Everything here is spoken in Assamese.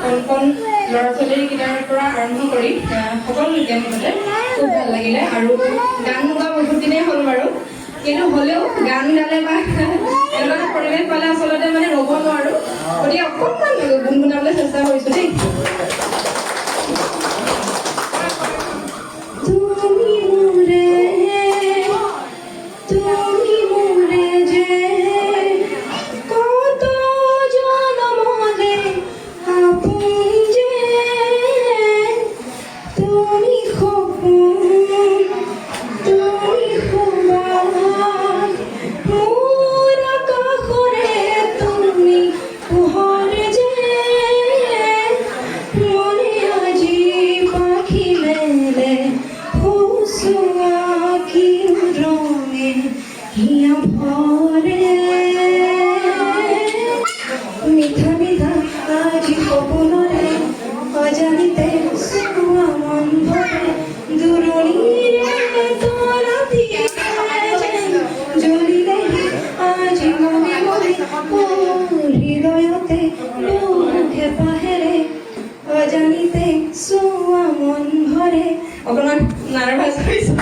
কণ ল'ৰা ছোৱালীকেইটাৰ পৰা আৰম্ভ কৰি সকলোলৈকে মুঠতে খুব ভাল লাগিলে। আৰু গান গোৱা বহুত দিনেই হ'ল বাৰু, কিন্তু হ'লেও গান গালে বা এনেকুৱা এটা পৰিৱেশ পালে আচলতে মানে ৰ'ব নোৱাৰোঁ, গতিকে অকণমান গুণগুণাবলৈ চেষ্টা কৰিছোঁ দেই। মিঠা মিঠা আজি সপোনৰে অজানিতে চোৱা মন ভৰে দূৰণিৰে তৰা জ্বলিলে আজি মনে মনে হৃদয়তে হেঁপাহেৰে অজানিতে চোৱা মন ভৰে। অকণমান নাৰ্ভাছ হৈছোঁ।